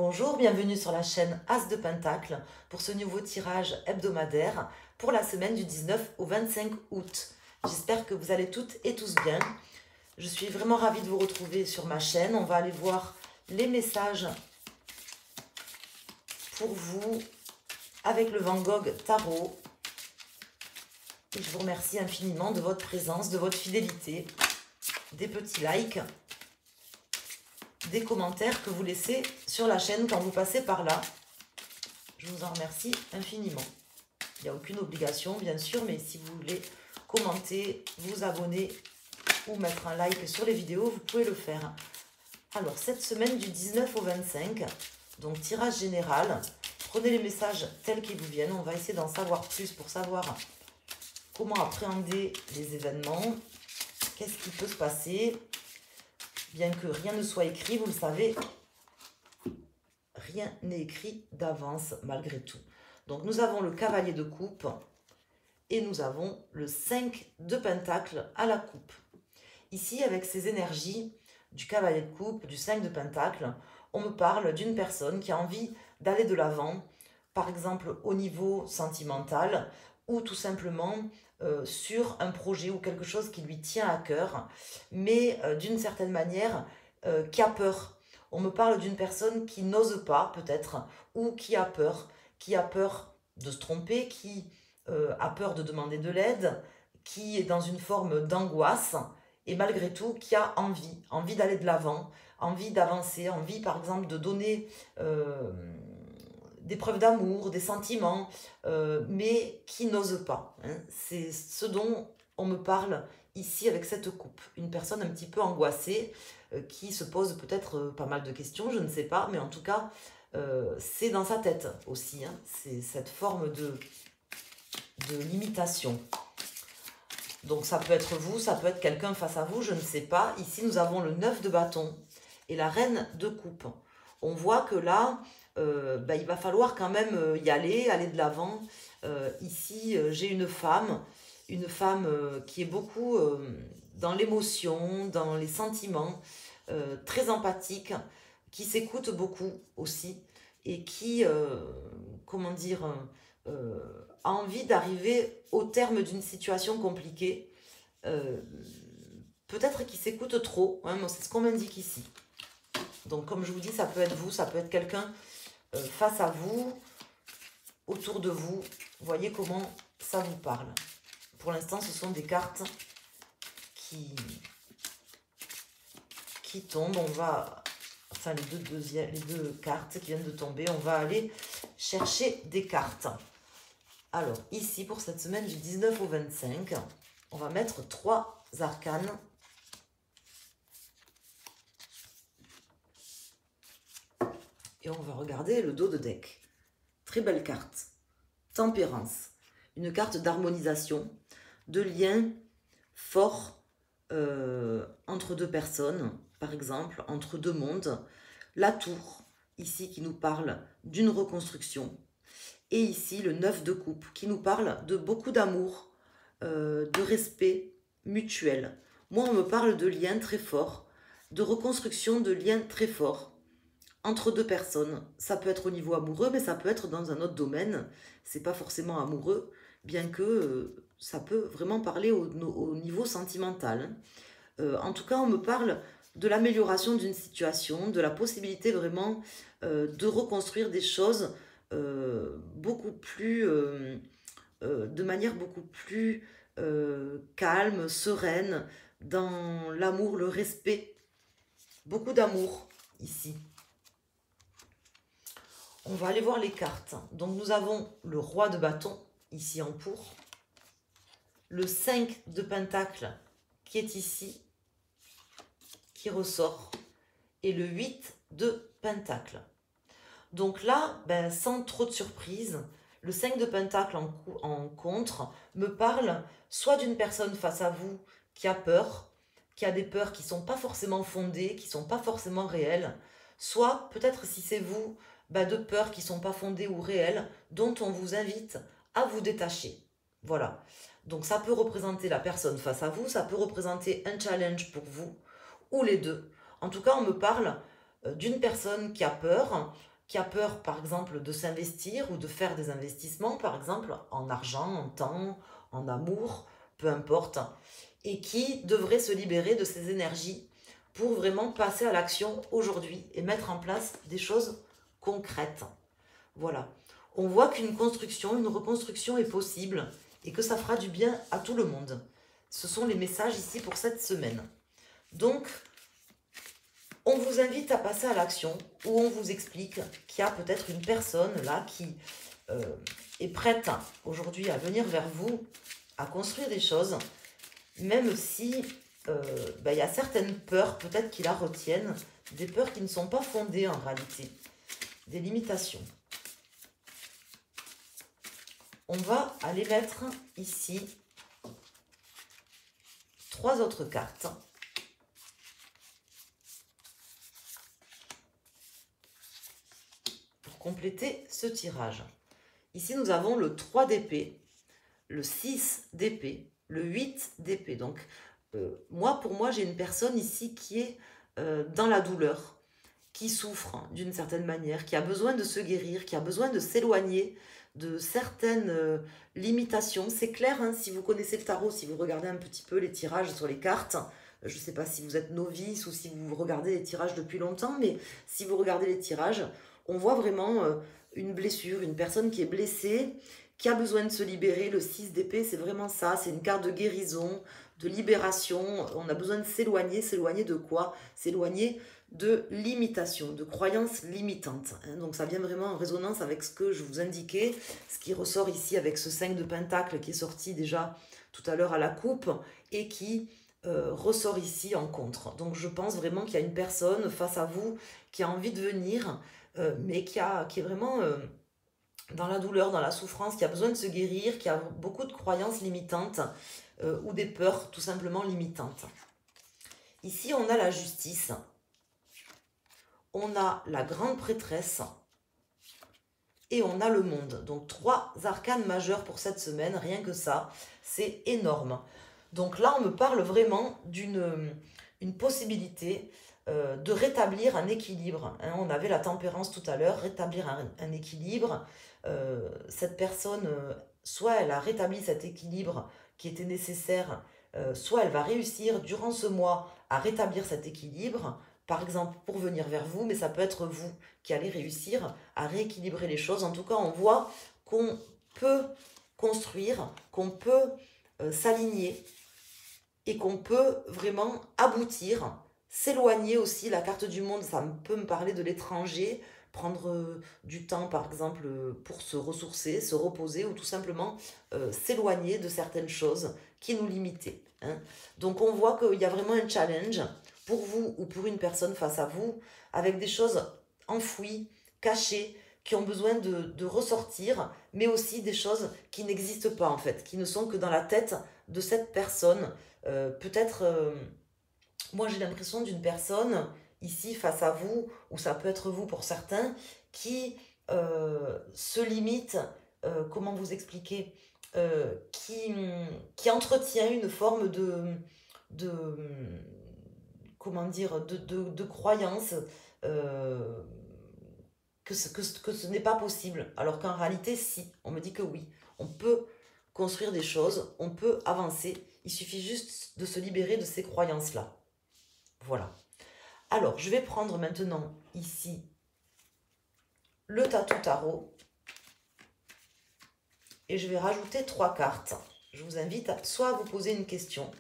Bonjour, bienvenue sur la chaîne As de Pentacle pour ce nouveau tirage hebdomadaire pour la semaine du 19 au 25 août. J'espère que vous allez toutes et tous bien. Je suis vraiment ravie de vous retrouver sur ma chaîne. On va aller voir les messages pour vous avec le Van Gogh Tarot. Et je vous remercie infiniment de votre présence, de votre fidélité, des petits likes, des commentaires que vous laissez sur la chaîne quand vous passez par là. Je vous en remercie infiniment. Il n'y a aucune obligation, bien sûr, mais si vous voulez commenter, vous abonner ou mettre un like sur les vidéos, vous pouvez le faire. Alors, cette semaine du 19 au 25, donc tirage général, prenez les messages tels qu'ils vous viennent. On va essayer d'en savoir plus pour savoir comment appréhender les événements, qu'est-ce qui peut se passer. Bien que rien ne soit écrit, vous le savez, rien n'est écrit d'avance malgré tout. Donc nous avons le cavalier de coupe et nous avons le 5 de pentacle à la coupe. Ici, avec ces énergies du cavalier de coupe, du 5 de pentacle, on me parle d'une personne qui a envie d'aller de l'avant, par exemple au niveau sentimental ou tout simplement sur un projet ou quelque chose qui lui tient à cœur, mais d'une certaine manière qui a peur. On me parle d'une personne qui n'ose pas peut-être, ou qui a peur de se tromper, qui a peur de demander de l'aide, qui est dans une forme d'angoisse, et malgré tout qui a envie d'aller de l'avant, envie d'avancer, envie par exemple de donner des preuves d'amour, des sentiments, mais qui n'ose pas. Hein. C'est ce dont on me parle ici avec cette coupe. Une personne un petit peu angoissée, qui se pose peut-être pas mal de questions, je ne sais pas, mais en tout cas, c'est dans sa tête aussi. Hein. C'est cette forme de limitation. Donc ça peut être vous, ça peut être quelqu'un face à vous, je ne sais pas. Ici, nous avons le 9 de bâton et la reine de coupe. On voit que là, il va falloir quand même y aller de l'avant. Ici, j'ai une femme qui est beaucoup dans l'émotion, dans les sentiments, très empathique, qui s'écoute beaucoup aussi et qui, comment dire, a envie d'arriver au terme d'une situation compliquée. Peut-être qu'il s'écoute trop, hein, c'est ce qu'on m'indique ici. Donc comme je vous dis, ça peut être vous, ça peut être quelqu'un face à vous, autour de vous. Voyez comment ça vous parle. Pour l'instant, ce sont des cartes qui tombent. On va, enfin les deux cartes qui viennent de tomber, on va aller chercher des cartes. Alors ici, pour cette semaine du 19 au 25, on va mettre 3 arcanes. Et on va regarder le dos de deck. Très belle carte. Tempérance. Une carte d'harmonisation, de lien fort entre deux personnes, par exemple, entre deux mondes. La tour, ici, qui nous parle d'une reconstruction. Et ici, le 9 de coupe, qui nous parle de beaucoup d'amour, de respect mutuel. Moi, on me parle de liens très forts, de reconstruction de liens très forts entre deux personnes. Ça peut être au niveau amoureux, mais ça peut être dans un autre domaine. C'est pas forcément amoureux, bien que ça peut vraiment parler au niveau sentimental. En tout cas, on me parle de l'amélioration d'une situation, de la possibilité vraiment de reconstruire des choses beaucoup plus, de manière beaucoup plus calme, sereine, dans l'amour, le respect. Beaucoup d'amour ici. On va aller voir les cartes. Donc nous avons le roi de bâton, ici en pour. Le 5 de pentacle qui est ici, qui ressort. Et le 8 de pentacle. Donc là, sans trop de surprise, le 5 de pentacle en contre me parle soit d'une personne face à vous qui a peur, qui a des peurs qui ne sont pas forcément fondées, qui ne sont pas forcément réelles, soit peut-être si c'est vous, de peurs qui ne sont pas fondées ou réelles, dont on vous invite à vous détacher. Voilà. Donc ça peut représenter la personne face à vous, ça peut représenter un challenge pour vous, ou les deux. En tout cas, on me parle d'une personne qui a peur par exemple de s'investir ou de faire des investissements, par exemple en argent, en temps, en amour, peu importe, et qui devrait se libérer de ses énergies pour vraiment passer à l'action aujourd'hui et mettre en place des choses concrètes. Voilà. On voit qu'une construction, une reconstruction est possible et que ça fera du bien à tout le monde. Ce sont les messages ici pour cette semaine. Donc, on vous invite à passer à l'action où on vous explique qu'il y a peut-être une personne là qui est prête aujourd'hui à venir vers vous, à construire des choses, même si il y a certaines peurs peut-être qui la retiennent, des peurs qui ne sont pas fondées en réalité, des limitations. On va aller mettre ici 3 autres cartes. Pour compléter ce tirage. Ici, nous avons le 3 d'épée, le 6 d'épée, le 8 d'épée. Donc, pour moi, j'ai une personne ici qui est dans la douleur, qui souffre d'une certaine manière, qui a besoin de se guérir, qui a besoin de s'éloigner de certaines limitations. C'est clair, hein, si vous connaissez le tarot, si vous regardez un petit peu les tirages sur les cartes, je ne sais pas si vous êtes novice ou si vous regardez les tirages depuis longtemps, mais si vous regardez les tirages, on voit vraiment une blessure, une personne qui est blessée, qui a besoin de se libérer. Le 6 d'épée, c'est vraiment ça, c'est une carte de guérison, de libération. On a besoin de s'éloigner. S'éloigner de quoi? S'éloigner de limitation, de croyances limitantes. Donc ça vient vraiment en résonance avec ce que je vous indiquais, ce qui ressort ici avec ce 5 de Pentacle qui est sorti déjà tout à l'heure à la coupe et qui ressort ici en contre. Donc je pense vraiment qu'il y a une personne face à vous qui a envie de venir, mais qui est vraiment dans la douleur, dans la souffrance, qui a besoin de se guérir, qui a beaucoup de croyances limitantes ou des peurs tout simplement limitantes. Ici, on a la justice. On a la grande prêtresse et on a le monde. Donc 3 arcanes majeurs pour cette semaine, rien que ça, c'est énorme. Donc là, on me parle vraiment d'une possibilité de rétablir un équilibre. Hein, on avait la tempérance tout à l'heure, rétablir un équilibre. Cette personne, soit elle a rétabli cet équilibre qui était nécessaire, soit elle va réussir durant ce mois à rétablir cet équilibre, par exemple pour venir vers vous, mais ça peut être vous qui allez réussir à rééquilibrer les choses. En tout cas, on voit qu'on peut construire, qu'on peut s'aligner et qu'on peut vraiment aboutir, s'éloigner aussi. La carte du monde, ça peut me parler de l'étranger, prendre du temps par exemple pour se ressourcer, se reposer ou tout simplement s'éloigner de certaines choses qui nous limitaient. Hein. Donc on voit qu'il y a vraiment un challenge pour vous ou pour une personne face à vous, avec des choses enfouies, cachées, qui ont besoin de ressortir, mais aussi des choses qui n'existent pas en fait, qui ne sont que dans la tête de cette personne. Peut-être, moi j'ai l'impression d'une personne ici face à vous, ou ça peut être vous pour certains, qui se limite, comment vous expliquer, qui entretient une forme de comment dire, de croyance que ce n'est pas possible. Alors qu'en réalité, si, on me dit que oui, on peut construire des choses, on peut avancer, il suffit juste de se libérer de ces croyances-là. Voilà. Alors, je vais prendre maintenant ici le Tatou Tarot et je vais rajouter 3 cartes. Je vous invite soit à vous poser une question,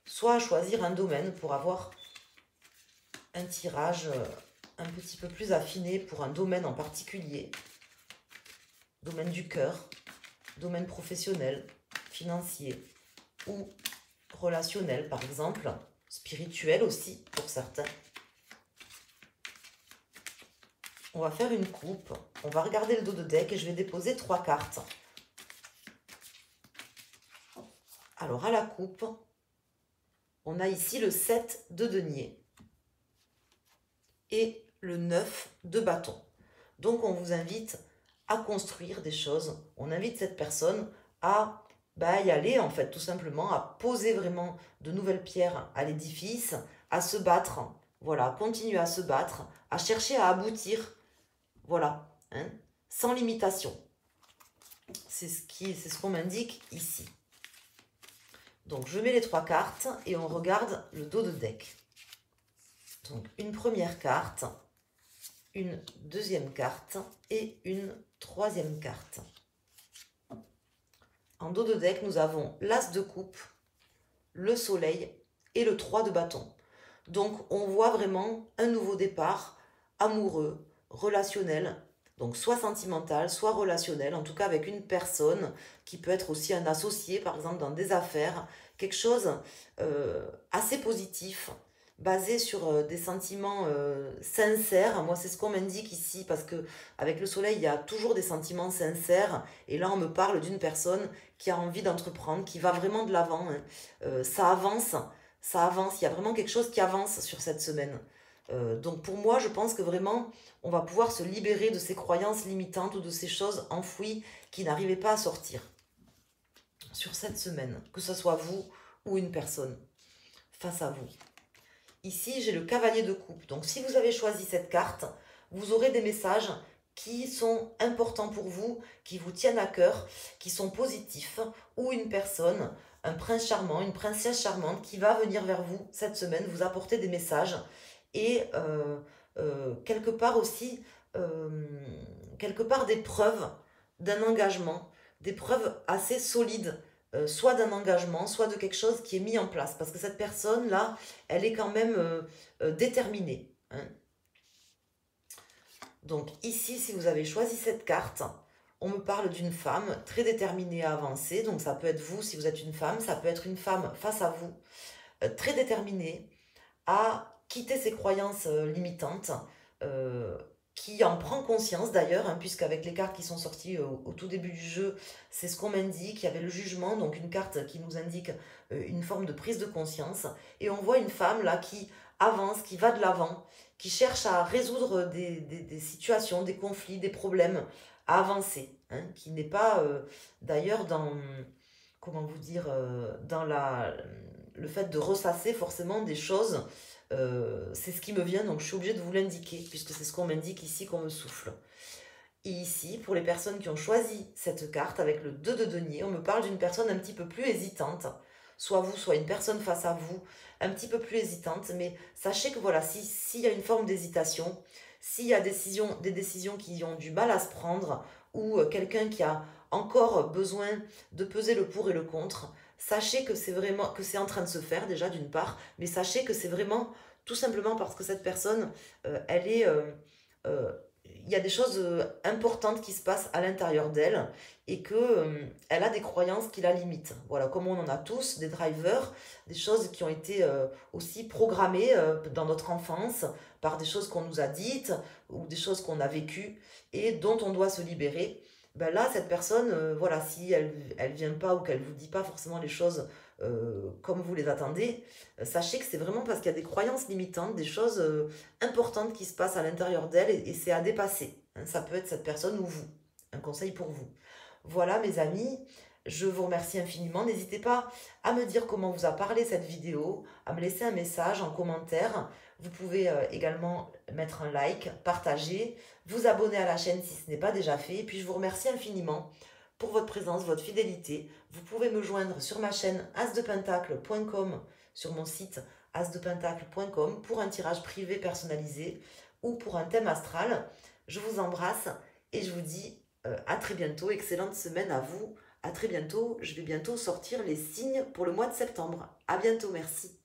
soit à choisir un domaine pour avoir un tirage un petit peu plus affiné pour un domaine en particulier. Domaine du cœur, domaine professionnel, financier ou relationnel par exemple, spirituel aussi pour certains. On va faire une coupe, on va regarder le dos de deck et je vais déposer 3 cartes. Alors à la coupe, on a ici le 7 de denier et le 9 de bâton. Donc on vous invite à construire des choses. On invite cette personne à y aller en fait, tout simplement, à poser vraiment de nouvelles pierres à l'édifice, à se battre, Voilà, continuer à se battre, à chercher à aboutir. Voilà, hein, sans limitation. C'est ce qu'on m'indique ici. Donc, je mets les 3 cartes et on regarde le dos de deck. Donc, une première carte, une deuxième carte et une troisième carte. En dos de deck, nous avons l'As de coupe, le soleil et le 3 de bâton. Donc, on voit vraiment un nouveau départ amoureux, relationnel, donc soit sentimental, soit relationnel, en tout cas avec une personne qui peut être aussi un associé, par exemple dans des affaires, quelque chose assez positif, basé sur des sentiments sincères. Moi, c'est ce qu'on m'indique ici, parce que avec le soleil, il y a toujours des sentiments sincères, et là, on me parle d'une personne qui a envie d'entreprendre, qui va vraiment de l'avant, hein. Ça avance, il y a vraiment quelque chose qui avance sur cette semaine. Donc pour moi, je pense que vraiment, on va pouvoir se libérer de ces croyances limitantes ou de ces choses enfouies qui n'arrivaient pas à sortir sur cette semaine, que ce soit vous ou une personne face à vous. Ici, j'ai le cavalier de coupe. Donc si vous avez choisi cette carte, vous aurez des messages qui sont importants pour vous, qui vous tiennent à cœur, qui sont positifs, ou une personne, un prince charmant, une princesse charmante qui va venir vers vous cette semaine, vous apporter des messages et quelque part aussi, quelque part des preuves d'un engagement, des preuves assez solides, soit d'un engagement, soit de quelque chose qui est mis en place. Parce que cette personne-là, elle est quand même déterminée, hein. Donc ici, si vous avez choisi cette carte, on me parle d'une femme très déterminée à avancer. Donc ça peut être vous si vous êtes une femme, ça peut être une femme face à vous, très déterminée à quitter ses croyances limitantes, qui en prend conscience d'ailleurs, hein, puisqu'avec les cartes qui sont sorties au tout début du jeu, c'est ce qu'on m'indique. Il y avait le jugement, donc une carte qui nous indique une forme de prise de conscience. Et on voit une femme là qui avance, qui va de l'avant, qui cherche à résoudre des situations, des conflits, des problèmes, à avancer, hein, qui n'est pas d'ailleurs dans, comment vous dire, dans le fait de ressasser forcément des choses. C'est ce qui me vient, donc je suis obligée de vous l'indiquer, puisque c'est ce qu'on m'indique ici, qu'on me souffle. Et ici, pour les personnes qui ont choisi cette carte, avec le 2 de denier, on me parle d'une personne un petit peu plus hésitante, soit vous, soit une personne face à vous, un petit peu plus hésitante, mais sachez que voilà, s'il y a une forme d'hésitation, s'il y a des décisions qui ont du mal à se prendre, ou quelqu'un qui a encore besoin de peser le pour et le contre, sachez que c'est vraiment, que c'est en train de se faire déjà d'une part, mais sachez que c'est vraiment tout simplement parce que cette personne, elle est... il y a des choses importantes qui se passent à l'intérieur d'elle et que elle a des croyances qui la limitent. Voilà, comme on en a tous, des drivers, des choses qui ont été aussi programmées dans notre enfance par des choses qu'on nous a dites ou des choses qu'on a vécues et dont on doit se libérer. Ben là, cette personne, voilà, si elle vient pas ou qu'elle vous dit pas forcément les choses comme vous les attendez, sachez que c'est vraiment parce qu'il y a des croyances limitantes, des choses importantes qui se passent à l'intérieur d'elle et c'est à dépasser, hein. Ça peut être cette personne ou vous. Un conseil pour vous. Voilà mes amis, je vous remercie infiniment. N'hésitez pas à me dire comment vous a parlé cette vidéo, à me laisser un message en commentaire. Vous pouvez également mettre un like, partager, vous abonner à la chaîne si ce n'est pas déjà fait. Et puis je vous remercie infiniment pour votre présence, votre fidélité. Vous pouvez me joindre sur ma chaîne asdepentacle.com, sur mon site asdepentacle.com pour un tirage privé personnalisé ou pour un thème astral. Je vous embrasse et je vous dis à très bientôt. Excellente semaine à vous. À très bientôt. Je vais bientôt sortir les signes pour le mois de septembre. À bientôt. Merci.